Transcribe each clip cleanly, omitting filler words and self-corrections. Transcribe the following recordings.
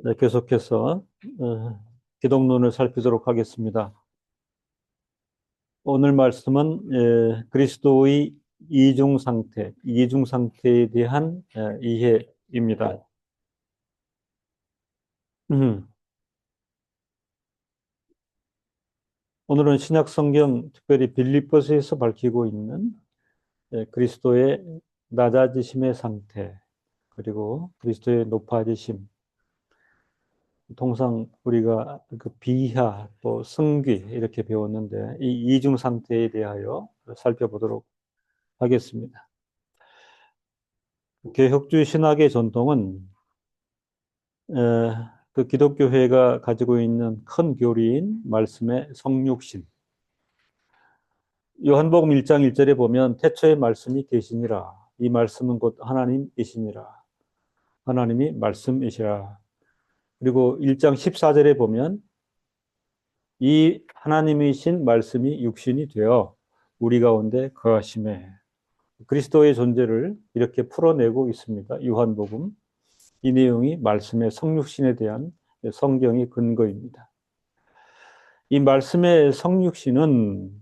네, 계속해서 기독론을 살피도록 하겠습니다. 오늘 말씀은 그리스도의 이중 상태, 이중 상태에 대한 이해입니다. 음, 오늘은 신약 성경, 특별히 빌립보서에서 밝히고 있는 그리스도의 낮아지심의 상태, 그리고 그리스도의 높아지심, 통상 우리가 그 비하 또 승귀 이렇게 배웠는데 이 이중 상태에 대하여 살펴보도록 하겠습니다. 개혁주의 신학의 전통은 그 기독교회가 가지고 있는 큰 교리인 말씀의 성육신. 요한복음 1장 1절에 보면 태초에 말씀이 계시니라. 이 말씀은 곧 하나님이시니라. 하나님이 말씀이시라. 그리고 1장 14절에 보면 이 하나님이신 말씀이 육신이 되어 우리 가운데 거하심에, 그리스도의 존재를 이렇게 풀어내고 있습니다. 요한복음. 이 내용이 말씀의 성육신에 대한 성경의 근거입니다. 이 말씀의 성육신은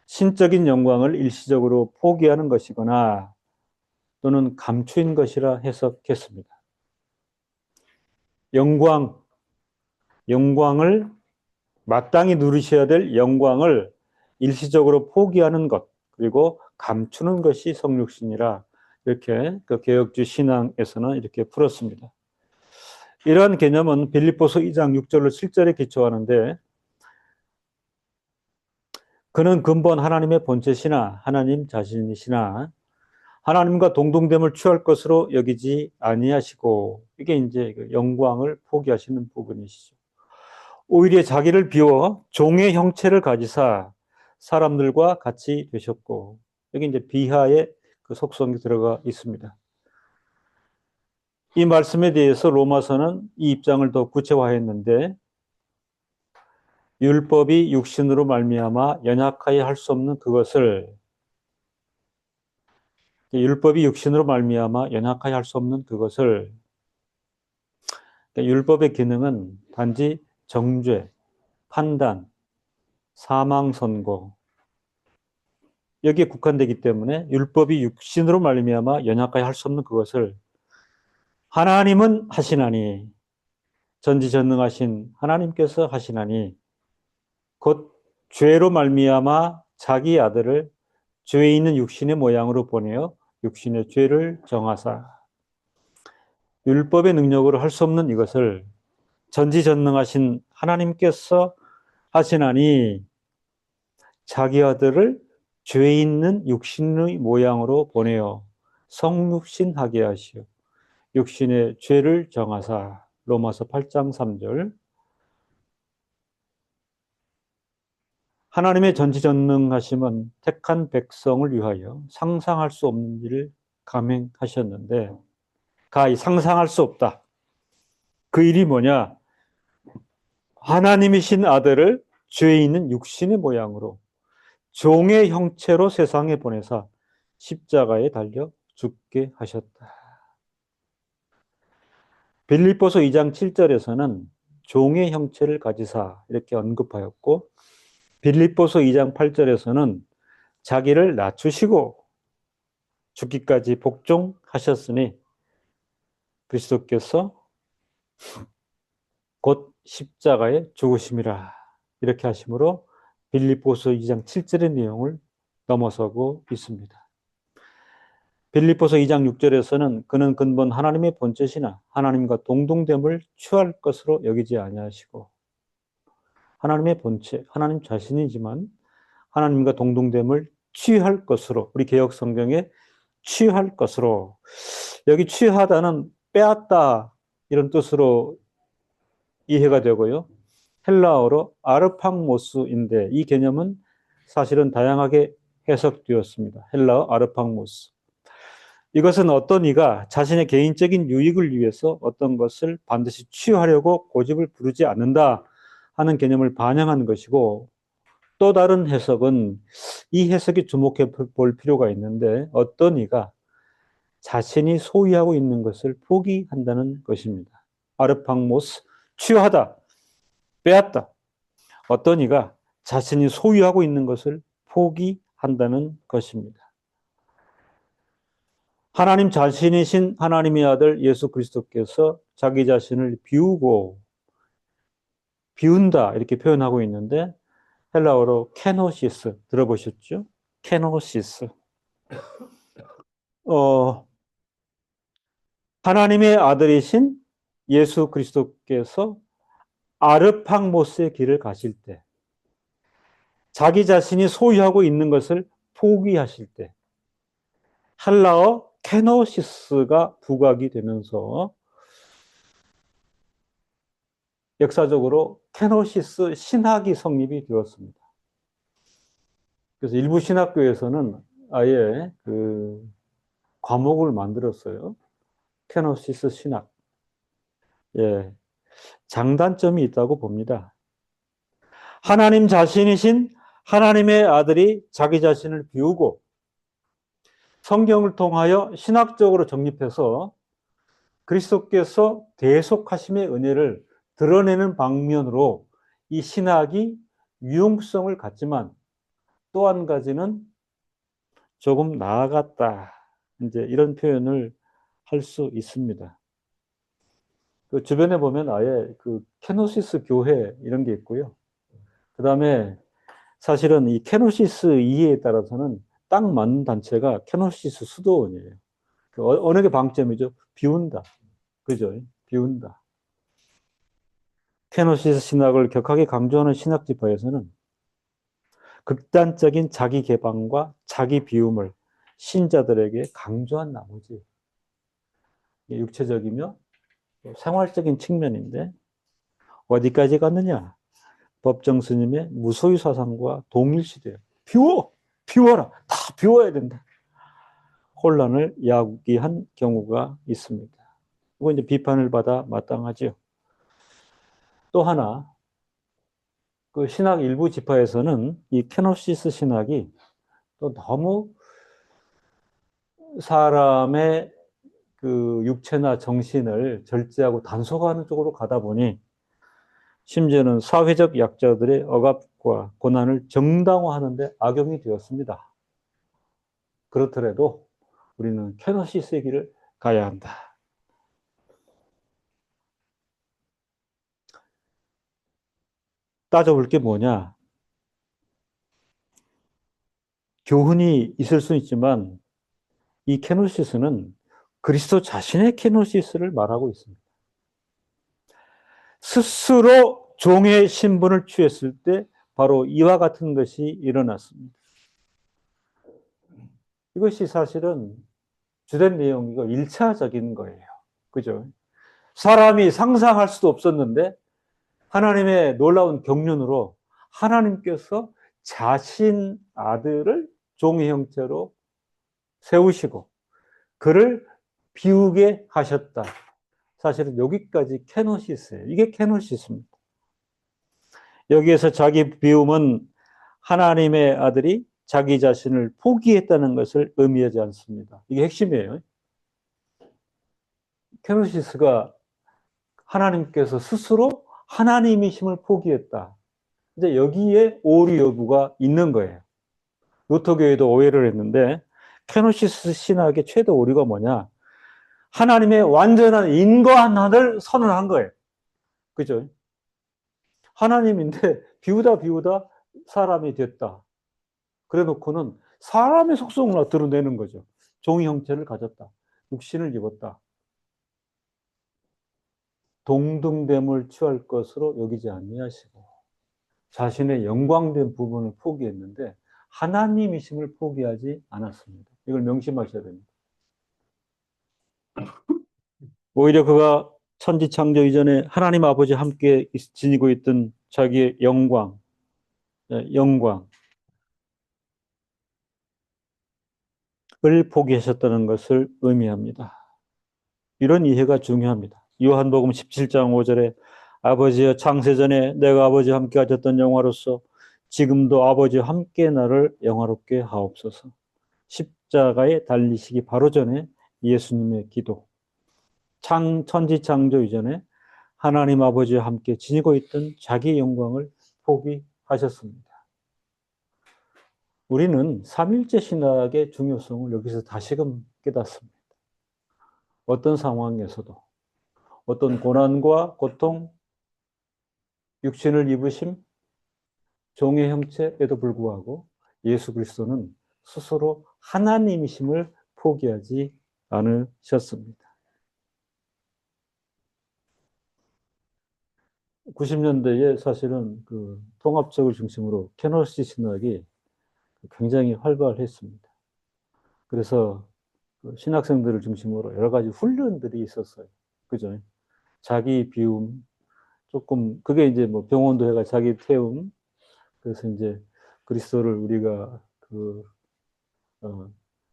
신적인 영광을 일시적으로 포기하는 것이거나 또는 감추인 것이라 해석했습니다. 영광을 마땅히 누리셔야 될 영광을 일시적으로 포기하는 것, 그리고 감추는 것이 성육신이라 이렇게 그 개혁주의 신앙에서는 이렇게 풀었습니다. 이러한 개념은 빌립보서 2장 6절로 7절에 기초하는데, 그는 근본 하나님의 본체시나 하나님 자신이시나 하나님과 동등됨을 취할 것으로 여기지 아니하시고, 이게 이제 영광을 포기하시는 부분이시죠. 오히려 자기를 비워 종의 형체를 가지사 사람들과 같이 되셨고, 여기 이제 비하의 그 속성이 들어가 있습니다. 이 말씀에 대해서 로마서는 이 입장을 더 구체화했는데, 율법이 육신으로 말미암아 연약하여 할 수 없는 그것을, 율법이 육신으로 말미암아 연약하여 할 수 없는 그것을, 율법의 기능은 단지 정죄, 판단, 사망 선고, 여기에 국한되기 때문에 율법이 육신으로 말미암아 연약하여 할 수 없는 그것을 하나님은 하시나니, 전지전능하신 하나님께서 하시나니, 곧 죄로 말미암아 자기 아들을 죄에 있는 육신의 모양으로 보내어 육신의 죄를 정하사, 율법의 능력으로 할 수 없는 이것을 전지전능하신 하나님께서 하시나니, 자기 아들을 죄 있는 육신의 모양으로 보내어 성육신하게 하시어 육신의 죄를 정하사. 로마서 8장 3절. 하나님의 전지전능하심은 택한 백성을 위하여 상상할 수 없는 일을 감행하셨는데, 가히 상상할 수 없다. 그 일이 뭐냐? 하나님이신 아들을 죄 있는 육신의 모양으로 종의 형체로 세상에 보내사 십자가에 달려 죽게 하셨다. 빌립보서 2장 7절에서는 종의 형체를 가지사 이렇게 언급하였고, 빌립보서 2장 8절에서는 자기를 낮추시고 죽기까지 복종하셨으니 그리스도께서 곧 십자가에 죽으심이라 이렇게 하심으로 빌립보서 2장 7절의 내용을 넘어서고 있습니다. 빌립보서 2장 6절에서는 그는 근본 하나님의 본체시나 하나님과 동등됨을 취할 것으로 여기지 아니하시고, 하나님의 본체, 하나님 자신이지만 하나님과 동등됨을 취할 것으로, 우리 개혁 성경에 취할 것으로, 여기 취하다는 빼앗다 이런 뜻으로 이해가 되고요. 헬라어로 아르팡모스인데 이 개념은 사실은 다양하게 해석되었습니다. 헬라어 아르팡모스. 이것은 어떤 이가 자신의 개인적인 유익을 위해서 어떤 것을 반드시 취하려고 고집을 부르지 않는다 하는 개념을 반영한 것이고, 또 다른 해석은 이 해석에 주목해 볼 필요가 있는데, 어떤 이가 자신이 소유하고 있는 것을 포기한다는 것입니다. 아르팡모스, 취하다, 빼앗다. 어떤 이가 자신이 소유하고 있는 것을 포기한다는 것입니다. 하나님 자신이신 하나님의 아들 예수 그리스도께서 자기 자신을 비운다 이렇게 표현하고 있는데 헬라어로 케노시스 들어보셨죠? 케노시스. 하나님의 아들이신 예수 그리스도께서 아르팡모스의 길을 가실 때 자기 자신이 소유하고 있는 것을 포기하실 때 헬라어 케노시스가 부각이 되면서 역사적으로 케노시스 신학이 성립이 되었습니다. 그래서 일부 신학교에서는 아예 그 과목을 만들었어요. 케노시스 신학. 예, 장단점이 있다고 봅니다. 하나님 자신이신 하나님의 아들이 자기 자신을 비우고 성경을 통하여 신학적으로 정립해서 그리스도께서 대속하심의 은혜를 드러내는 방면으로 이 신학이 유용성을 갖지만 또 한 가지는 조금 나아갔다. 이제 이런 표현을 할 수 있습니다. 그 주변에 보면 아예 그 케노시스 교회 이런 게 있고요. 그 다음에 사실은 이 케노시스 이해에 따라서는 딱 맞는 단체가 케노시스 수도원이에요. 그 어느 게 방점이죠? 비운다. 그죠? 비운다. 케노시스 신학을 격하게 강조하는 신학 지파에서는 극단적인 자기 개방과 자기 비움을 신자들에게 강조한 나머지 육체적이며 생활적인 측면인데 어디까지 갔느냐? 법정 스님의 무소유 사상과 동일시돼요. 비워라. 다 비워야 된다. 혼란을 야기한 경우가 있습니다. 이거 이제 비판을 받아 마땅하죠. 또 하나, 그 신학 일부 지파에서는 이 케노시스 신학이 또 너무 사람의 그 육체나 정신을 절제하고 단속하는 쪽으로 가다 보니 심지어는 사회적 약자들의 억압과 고난을 정당화하는 데 악용이 되었습니다. 그렇더라도 우리는 케노시스의 길을 가야 한다. 따져볼 게 뭐냐? 교훈이 있을 수 있지만 이 케노시스는 그리스도 자신의 케노시스를 말하고 있습니다. 스스로 종의 신분을 취했을 때 바로 이와 같은 것이 일어났습니다. 이것이 사실은 주된 내용이고 1차적인 거예요. 그죠? 사람이 상상할 수도 없었는데 하나님의 놀라운 경륜으로 하나님께서 자신 아들을 종의 형체로 세우시고 그를 비우게 하셨다. 사실은 여기까지 케노시스예요. 이게 케노시스입니다. 여기에서 자기 비움은 하나님의 아들이 자기 자신을 포기했다는 것을 의미하지 않습니다. 이게 핵심이에요. 케노시스가 하나님께서 스스로 하나님이심을 포기했다. 이제 여기에 오류 여부가 있는 거예요. 루터교회도 오해를 했는데 케노시스 신학의 최대 오류가 뭐냐? 하나님의 완전한 인과한을 선언한 거예요. 그죠? 하나님인데 비우다 사람이 됐다. 그래 놓고는 사람의 속성을 드러내는 거죠. 종의 형체를 가졌다. 육신을 입었다. 동등됨을 취할 것으로 여기지 아니하시고 자신의 영광된 부분을 포기했는데 하나님이심을 포기하지 않았습니다. 이걸 명심하셔야 됩니다. 오히려 그가 천지 창조 이전에 하나님 아버지와 함께 지니고 있던 자기의 영광을 포기하셨다는 것을 의미합니다. 이런 이해가 중요합니다. 요한복음 17장 5절에 아버지여 창세전에 내가 아버지와 함께 가졌던 영화로서 지금도 아버지와 함께 나를 영화롭게 하옵소서. 십자가에 달리시기 바로 전에 예수님의 기도, 천지창조 이전에 하나님 아버지와 함께 지니고 있던 자기 영광을 포기하셨습니다. 우리는 삼일째 신학의 중요성을 여기서 다시금 깨닫습니다. 어떤 상황에서도, 어떤 고난과 고통, 육신을 입으심, 종의 형체에도 불구하고 예수 그리스도는 스스로 하나님이심을 포기하지 않으셨습니다. 90년대에 사실은 그 통합적을 중심으로 케노시 신학이 굉장히 활발했습니다. 그래서 신학생들을 중심으로 여러 가지 훈련들이 있었어요. 그죠? 자기 비움, 조금, 그게 이제 뭐 병원도 해가 자기 태움, 그래서 이제 그리스도를 우리가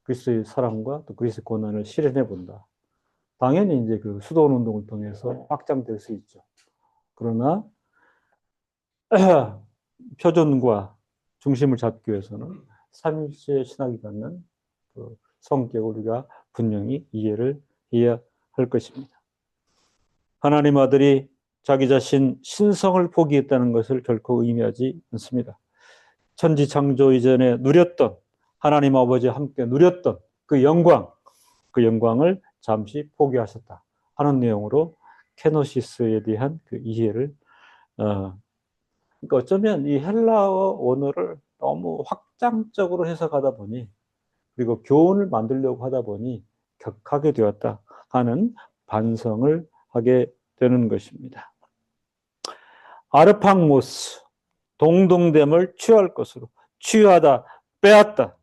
그리스도의 사랑과 또 그리스도의 고난을 실현해 본다. 당연히 이제 그 수도원 운동을 통해서 확장될 수 있죠. 그러나 표준과 중심을 잡기 위해서는 삼일체 신학이 갖는 그 성격을 우리가 분명히 이해를 해야 할 것입니다. 하나님 아들이 자기 자신 신성을 포기했다는 것을 결코 의미하지 않습니다. 천지 창조 이전에 누렸던 하나님 아버지와 함께 누렸던 그 영광을 잠시 포기하셨다 하는 내용으로 케노시스에 대한 그 이해를 그러니까 어쩌면 이 헬라어 원어를 너무 확장적으로 해석하다 보니 그리고 교훈을 만들려고 하다 보니 격하게 되었다 하는 반성을 하게 되는 것입니다. 아르팡모스, 동등됨을 취할 것으로, 취하다, 빼앗다.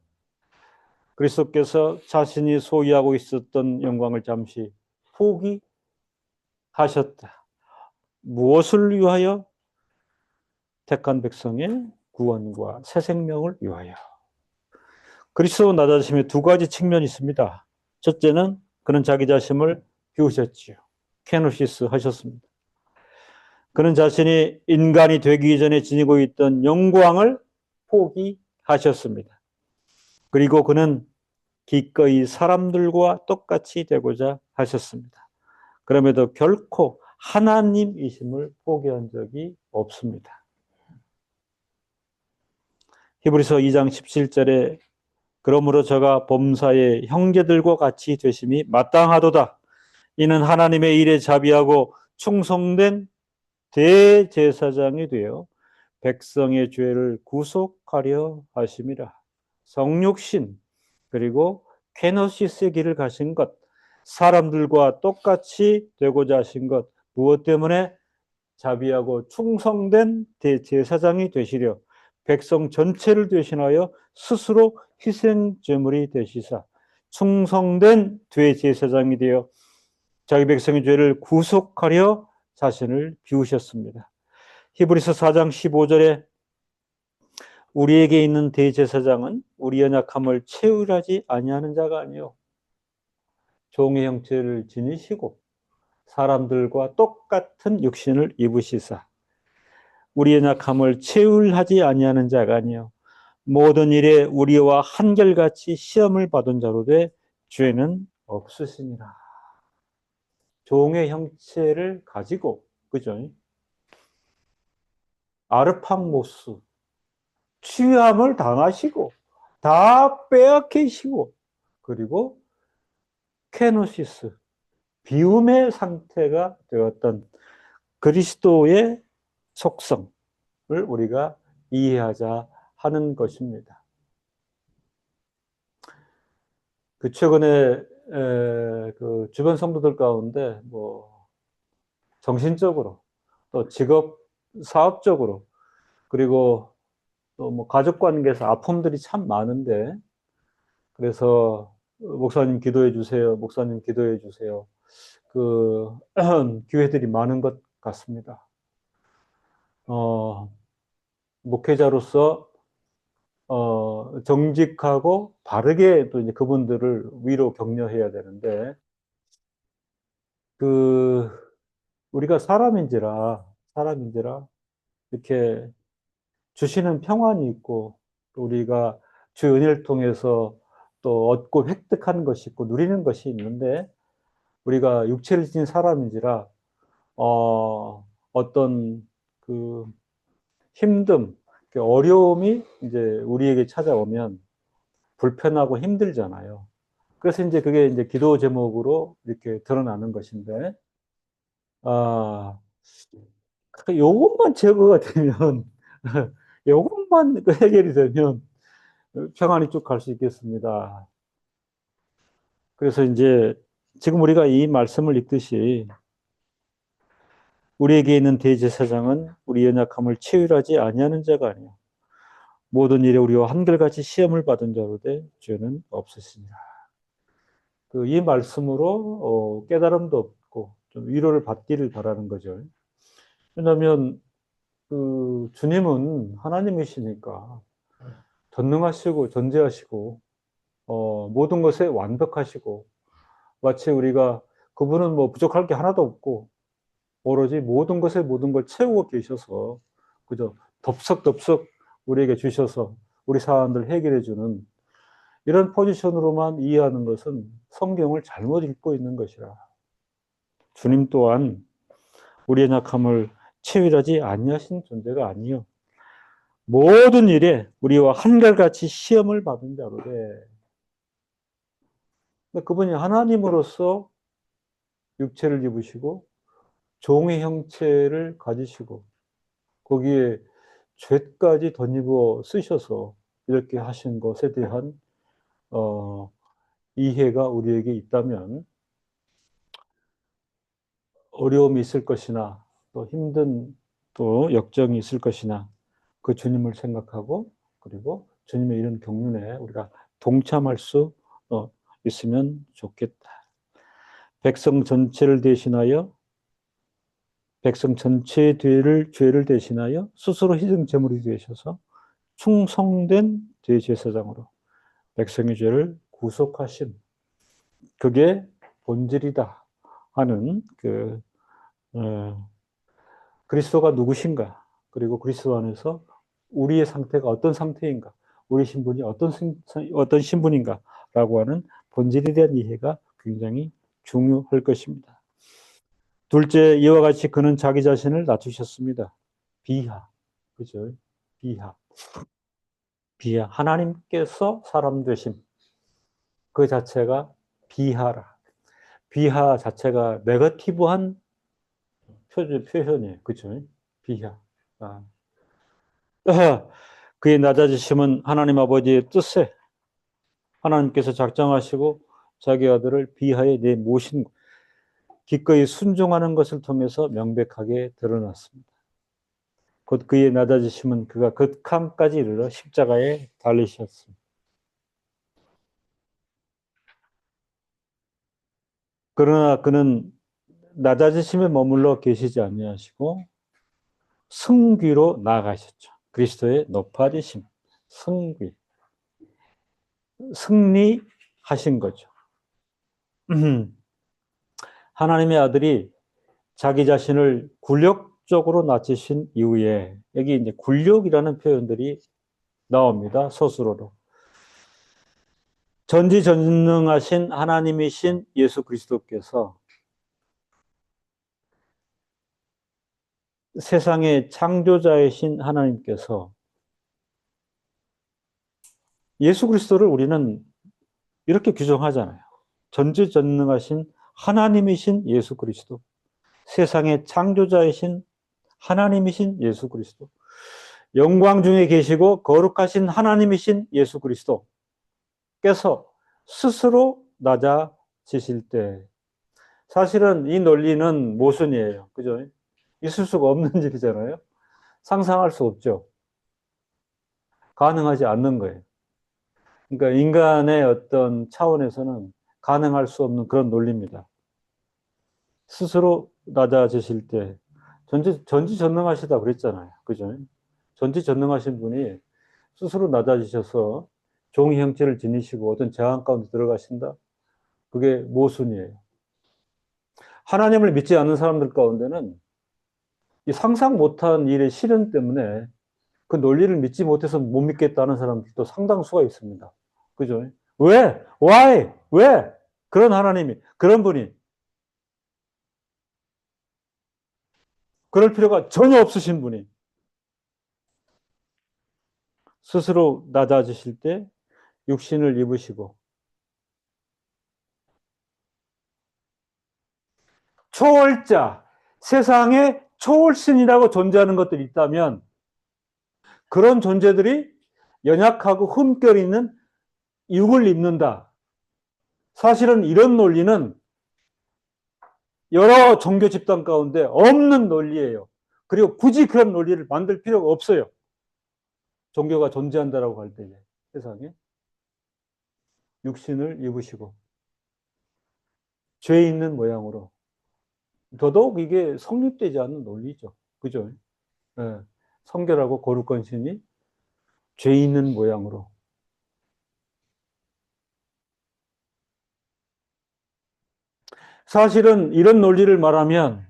그리스도께서 자신이 소유하고 있었던 영광을 잠시 포기하셨다. 무엇을 위하여? 택한 백성의 구원과 새 생명을 위하여. 그리스도 나 자신의 두 가지 측면이 있습니다. 첫째는 그는 자기 자신을 비우셨지요. 케노시스 하셨습니다. 그는 자신이 인간이 되기 이전에 지니고 있던 영광을 포기하셨습니다. 그리고 그는 기꺼이 사람들과 똑같이 되고자 하셨습니다. 그럼에도 결코 하나님이심을 포기한 적이 없습니다. 히브리서 2장 17절에 그러므로 저가 범사의 형제들과 같이 되심이 마땅하도다. 이는 하나님의 일에 자비하고 충성된 대제사장이 되어 백성의 죄를 구속하려 하심이라. 성육신 그리고 케노시스의 길을 가신 것, 사람들과 똑같이 되고자 하신 것, 무엇 때문에? 자비하고 충성된 대제사장이 되시려 백성 전체를 대신하여 스스로 희생제물이 되시사 충성된 대제사장이 되어 자기 백성의 죄를 구속하려 자신을 비우셨습니다. 히브리서 4장 15절에 우리에게 있는 대제사장은 우리 연약함을 채울하지 아니하는 자가 아니요 종의 형체를 지니시고 사람들과 똑같은 육신을 입으시사 우리 연약함을 채울하지 아니하는 자가 아니요 모든 일에 우리와 한결같이 시험을 받은 자로 돼 죄는 없으시니라. 종의 형체를 가지고 그죠? 아르팡모스 취함을 당하시고 다 빼앗기시고 그리고 케노시스 비움의 상태가 되었던 그리스도의 속성을 우리가 이해하자 하는 것입니다. 그 최근에 그 주변 성도들 가운데 뭐 정신적으로 또 직업 사업적으로 그리고 또 뭐 가족 관계에서 아픔들이 참 많은데 그래서 목사님 기도해 주세요. 목사님 기도해 주세요. 그 기회들이 많은 것 같습니다. 목회자로서 정직하고 바르게 또 이제 그분들을 위로 격려해야 되는데 그 우리가 사람인지라 이렇게 주시는 평안이 있고 또 우리가 주 은혜를 통해서 또 얻고 획득하는 것이 있고 누리는 것이 있는데 우리가 육체를 지닌 사람인지라 어떤 그 힘듦, 어려움이 이제 우리에게 찾아오면 불편하고 힘들잖아요. 그래서 이제 그게 이제 기도 제목으로 이렇게 드러나는 것인데, 아, 요것만 제거가 되면, 요것만 해결이 되면 평안이 쭉 갈 수 있겠습니다. 그래서 이제 지금 우리가 이 말씀을 읽듯이 우리에게 있는 대제사장은 우리 연약함을 체휼하지 아니하는 자가 아니요 모든 일에 우리와 한결같이 시험을 받은 자로 되 죄는 없으시니라. 이 말씀으로 깨달음도 얻고 좀 위로를 받기를 바라는 거죠. 왜냐하면 주님은 하나님이시니까 전능하시고 전지하시고 모든 것에 완벽하시고 마치 우리가 그분은 뭐 부족할 게 하나도 없고 오로지 모든 것에 모든 걸 채우고 계셔서 그저 덥석덥석 우리에게 주셔서 우리 사안들 해결해 주는 이런 포지션으로만 이해하는 것은 성경을 잘못 읽고 있는 것이라. 주님 또한 우리의 약함을 체휼하지 아니하신 존재가 아니요 모든 일에 우리와 한결같이 시험을 받은 자로되 그분이 하나님으로서 육체를 입으시고 종의 형체를 가지시고 거기에 죄까지 덧입어 쓰셔서 이렇게 하신 것에 대한 이해가 우리에게 있다면 어려움이 있을 것이나 또 힘든 또 역정이 있을 것이나 그 주님을 생각하고 그리고 주님의 이런 경륜에 우리가 동참할 수 있으면 좋겠다. 백성 전체를 대신하여 백성 전체의 죄를 대신하여 스스로 희생 제물이 되셔서 충성된 대제사장으로 백성의 죄를 구속하신 그게 본질이다 하는 그리스도가 누구신가 그리고 그리스도 안에서 우리의 상태가 어떤 상태인가 우리 신분이 어떤 신분인가라고 하는 본질에 대한 이해가 굉장히 중요할 것입니다. 둘째, 이와 같이 그는 자기 자신을 낮추셨습니다. 비하, 그죠? 비하. 하나님께서 사람 되심. 그 자체가 비하라. 비하 자체가 네거티브한 표현이에요. 그죠? 비하. 그의 낮아지심은 하나님 아버지의 뜻에 하나님께서 작정하시고 자기 아들을 비하에 내모신 기꺼이 순종하는 것을 통해서 명백하게 드러났습니다. 곧 그의 낮아지심은 그가 극함까지 이르러 십자가에 달리셨습니다. 그러나 그는 낮아지심에 머물러 계시지 아니하시고 승귀로 나아가셨죠. 그리스도의 높아지심, 승귀, 승리하신 거죠. 하나님의 아들이 자기 자신을 굴욕적으로 낮추신 이후에 여기 이제 굴욕이라는 표현들이 나옵니다. 스스로로. 전지전능하신 하나님이신 예수 그리스도께서 세상의 창조자이신 하나님께서 예수 그리스도를 우리는 이렇게 규정하잖아요. 전지전능하신 하나님이신 예수 그리스도, 세상의 창조자이신 하나님이신 예수 그리스도, 영광 중에 계시고 거룩하신 하나님이신 예수 그리스도께서 스스로 낮아지실 때 사실은 이 논리는 모순이에요. 그죠? 있을 수가 없는 일이잖아요. 상상할 수 없죠. 가능하지 않는 거예요. 그러니까 인간의 어떤 차원에서는 가능할 수 없는 그런 논리입니다. 스스로 낮아지실 때 전지전능하시다 그랬잖아요. 그죠? 전지전능하신 분이 스스로 낮아지셔서 종의 형체를 지니시고 어떤 재앙 가운데 들어가신다? 그게 모순이에요. 하나님을 믿지 않는 사람들 가운데는 이 상상 못한 일의 실현 때문에 그 논리를 믿지 못해서 못 믿겠다는 사람들도 상당수가 있습니다. 그죠? 왜? Why? 왜? 그런 하나님이, 그런 분이 그럴 필요가 전혀 없으신 분이 스스로 낮아지실 때 육신을 입으시고 초월자, 세상에 초월신이라고 존재하는 것들이 있다면 그런 존재들이 연약하고 흠결 있는 육을 입는다. 사실은 이런 논리는 여러 종교 집단 가운데 없는 논리예요. 그리고 굳이 그런 논리를 만들 필요가 없어요. 종교가 존재한다라고 할 때 세상에 육신을 입으시고 죄 있는 모양으로 더더욱 이게 성립되지 않는 논리죠. 그죠? 네. 성결하고 거룩한 신이 죄 있는 모양으로. 사실은 이런 논리를 말하면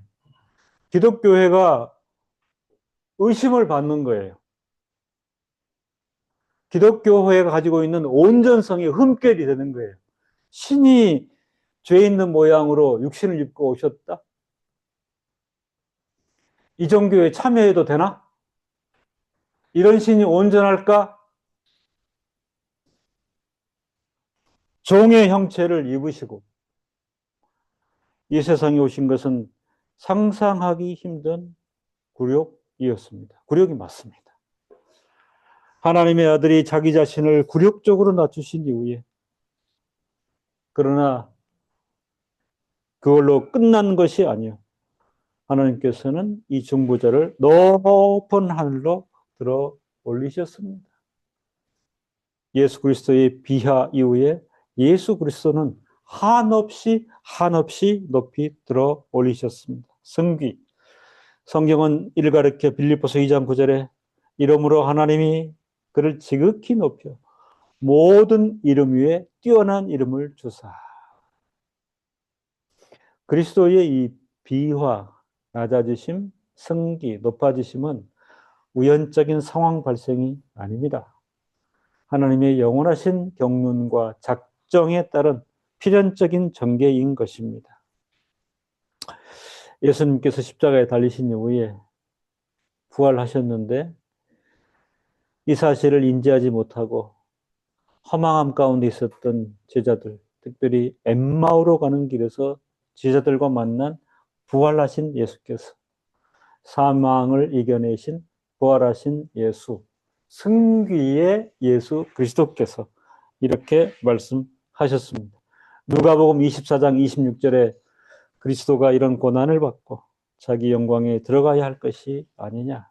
기독교회가 의심을 받는 거예요. 기독교회가 가지고 있는 온전성이 흠결이 되는 거예요. 신이 죄 있는 모양으로 육신을 입고 오셨다? 이 종교에 참여해도 되나? 이런 신이 온전할까? 종의 형체를 입으시고 이 세상에 오신 것은 상상하기 힘든 굴욕이었습니다. 굴욕이 맞습니다. 하나님의 아들이 자기 자신을 굴욕적으로 낮추신 이후에 그러나 그걸로 끝난 것이 아니요. 하나님께서는 이 중보자를 높은 하늘로 들어 올리셨습니다. 예수 그리스도의 비하 이후에 예수 그리스도는 한없이 높이 들어 올리셨습니다. 승귀. 성경은 이를 가리켜 빌립보서 2장 9절에 이러므로 하나님이 그를 지극히 높여 모든 이름 위에 뛰어난 이름을 주사. 그리스도의 이 비화, 낮아지심, 승기, 높아지심은 우연적인 상황 발생이 아닙니다. 하나님의 영원하신 경륜과 작정에 따른 필연적인 전개인 것입니다. 예수님께서 십자가에 달리신 이후에 부활하셨는데 이 사실을 인지하지 못하고 허망함 가운데 있었던 제자들, 특별히 엠마오로 가는 길에서 제자들과 만난 부활하신 예수께서 사망을 이겨내신 부활하신 예수, 승귀의 예수 그리스도께서 이렇게 말씀하셨습니다. 누가복음 24장 26절에 그리스도가 이런 고난을 받고 자기 영광에 들어가야 할 것이 아니냐.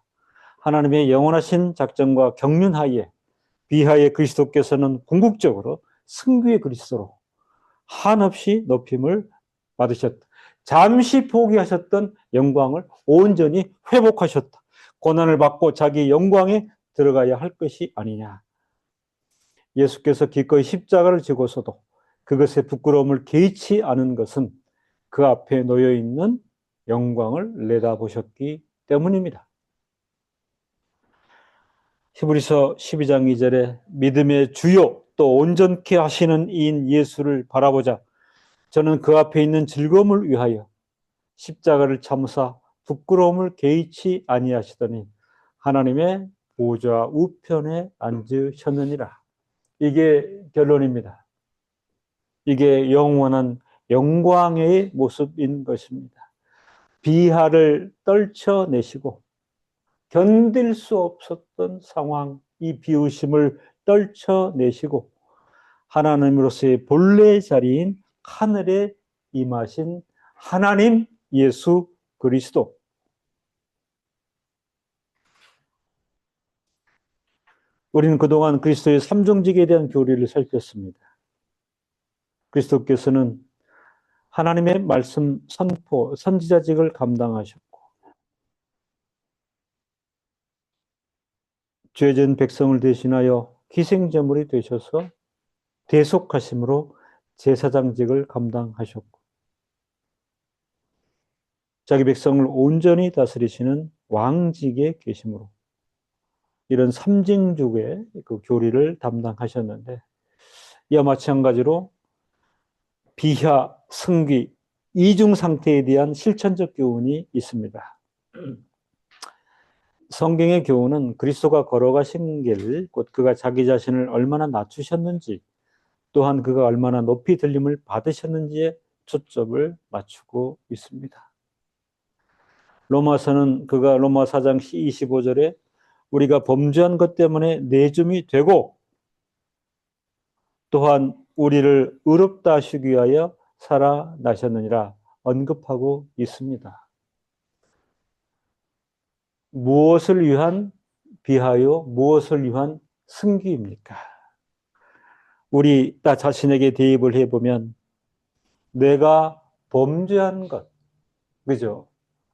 하나님의 영원하신 작정과 경륜하에 비하의 그리스도께서는 궁극적으로 승귀의 그리스도로 한없이 높임을 받으셨다. 잠시 포기하셨던 영광을 온전히 회복하셨다. 고난을 받고 자기 영광에 들어가야 할 것이 아니냐. 예수께서 기꺼이 십자가를 지고서도 그것의 부끄러움을 개의치 않은 것은 그 앞에 놓여 있는 영광을 내다보셨기 때문입니다. 히브리서 12장 2절에 믿음의 주요 또 온전케 하시는 이인 예수를 바라보자. 저는 그 앞에 있는 즐거움을 위하여 십자가를 참사 부끄러움을 개의치 아니하시더니 하나님의 보좌 우편에 앉으셨느니라. 이게 결론입니다. 이게 영원한 영광의 모습인 것입니다. 비하를 떨쳐내시고 견딜 수 없었던 상황, 이 비우심을 떨쳐내시고 하나님으로서의 본래 자리인 하늘에 임하신 하나님 예수 그리스도. 우리는 그동안 그리스도의 삼종직에 대한 교리를 살폈습니다. 그리스도께서는 하나님의 말씀 선포, 선지자직을 감당하셨고 죄진 백성을 대신하여 희생제물이 되셔서 대속하심으로 제사장직을 감당하셨고 자기 백성을 온전히 다스리시는 왕직에 계심으로 이런 삼징족의 그 교리를 담당하셨는데 이와 마찬가지로 비하, 승귀, 이중 상태에 대한 실천적 교훈이 있습니다. 성경의 교훈은 그리스도가 걸어가신 길, 곧 그가 자기 자신을 얼마나 낮추셨는지, 또한 그가 얼마나 높이 들림을 받으셨는지에 초점을 맞추고 있습니다. 로마서는 그가 로마 4장 25절에 우리가 범죄한 것 때문에 내줌이 되고 또한 우리를 의롭다 하시기 위하여 살아나셨느니라 언급하고 있습니다. 무엇을 위한 비하여 무엇을 위한 승기입니까? 우리 나 자신에게 대입을 해보면 내가 범죄한 것, 그죠?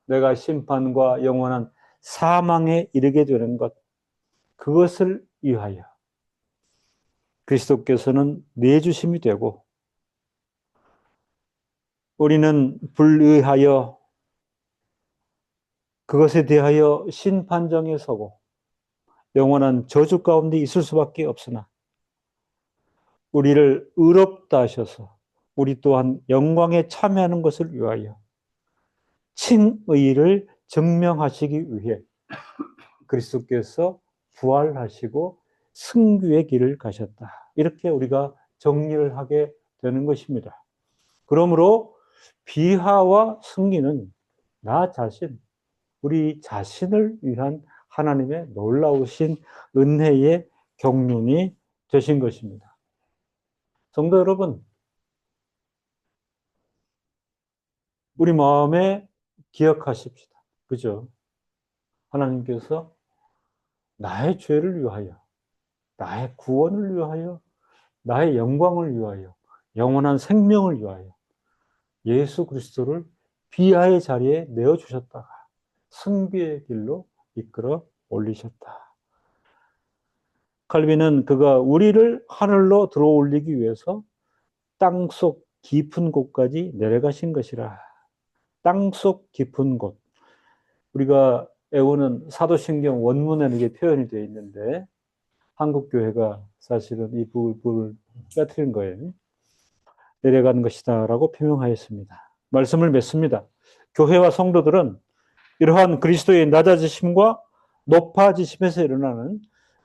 내가 심판과 영원한 사망에 이르게 되는 것, 그것을 위하여 그리스도께서는 내주심이 되고 우리는 불의하여 그것에 대하여 심판정에 서고 영원한 저주 가운데 있을 수밖에 없으나 우리를 의롭다 하셔서 우리 또한 영광에 참여하는 것을 위하여 칭의를 증명하시기 위해 그리스도께서 부활하시고 승귀의 길을 가셨다. 이렇게 우리가 정리를 하게 되는 것입니다. 그러므로 비하와 승리는 나 자신, 우리 자신을 위한 하나님의 놀라우신 은혜의 경륜이 되신 것입니다. 성도 여러분, 우리 마음에 기억하십시다. 그죠? 하나님께서 나의 죄를 위하여, 나의 구원을 위하여, 나의 영광을 위하여, 영원한 생명을 위하여 예수 그리스도를 비하의 자리에 내어주셨다가 승비의 길로 이끌어 올리셨다. 칼빈은 그가 우리를 하늘로 들어 올리기 위해서 땅속 깊은 곳까지 내려가신 것이라. 땅속 깊은 곳. 우리가 애우는 사도신경 원문에는 이게 표현이 되어 있는데 한국교회가 사실은 이 부분을 빼뜨린 거예요. 내려가는 것이다라고 표명하였습니다. 말씀을 맺습니다. 교회와 성도들은 이러한 그리스도의 낮아지심과 높아지심에서 일어나는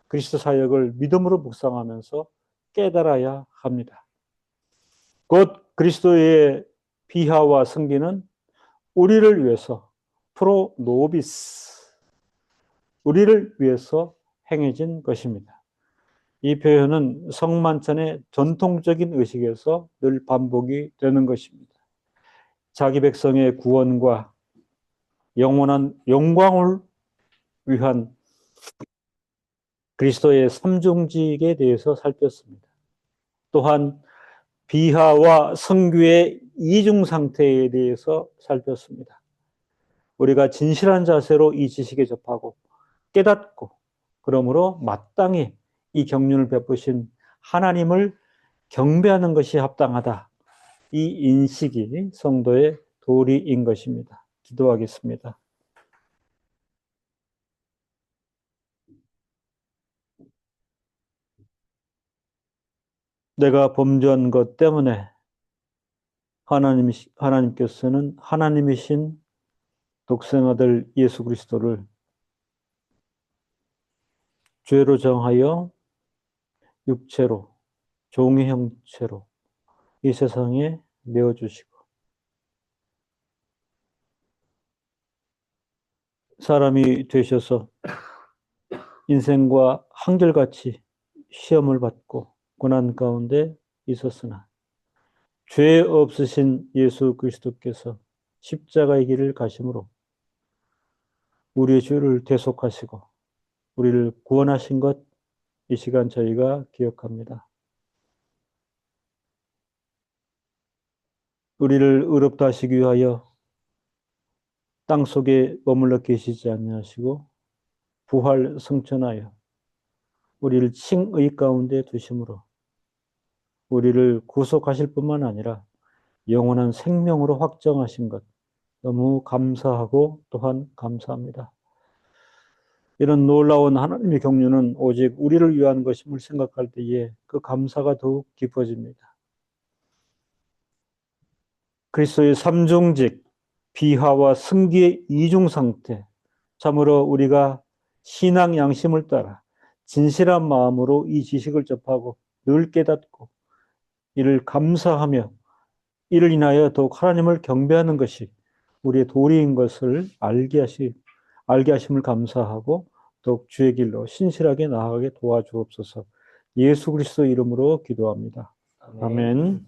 그리스도 사역을 믿음으로 묵상하면서 깨달아야 합니다. 곧 그리스도의 비하와 승기는 우리를 위해서 프로 노비스, 우리를 위해서 행해진 것입니다. 이 표현은 성만찬의 전통적인 의식에서 늘 반복이 되는 것입니다. 자기 백성의 구원과 영원한 영광을 위한 그리스도의 삼중직에 대해서 살폈습니다. 또한 비하와 성규의 이중 상태에 대해서 살폈습니다. 우리가 진실한 자세로 이 지식에 접하고 깨닫고 그러므로 마땅히 이 경륜을 베푸신 하나님을 경배하는 것이 합당하다. 이 인식이 성도의 도리인 것입니다. 기도하겠습니다. 내가 범죄한 것 때문에 하나님께서는 하나님이신 독생아들 예수 그리스도를 죄로 정하여 육체로 종의 형체로 이 세상에 내어주시고 사람이 되셔서 인생과 한결같이 시험을 받고 고난 가운데 있었으나 죄 없으신 예수 그리스도께서 십자가의 길을 가심으로 우리의 죄를 대속하시고 우리를 구원하신 것 이 시간 저희가 기억합니다. 우리를 의롭다 하시기 위하여 땅속에 머물러 계시지 아니하시고 부활 승천하여 우리를 칭의 가운데 두심으로 우리를 구속하실 뿐만 아니라 영원한 생명으로 확정하신 것 너무 감사하고 또한 감사합니다. 이런 놀라운 하나님의 경륜은 오직 우리를 위한 것임을 생각할 때에 그 감사가 더욱 깊어집니다. 그리스도의 삼중직, 비하와 승기의 이중 상태, 참으로 우리가 신앙 양심을 따라 진실한 마음으로 이 지식을 접하고 늘 깨닫고 이를 감사하며 이를 인하여 더욱 하나님을 경배하는 것이 우리의 도리인 것을 알게 하심을 감사하고 더욱 주의 길로 신실하게 나아가게 도와주옵소서. 예수 그리스도 이름으로 기도합니다. 아멘.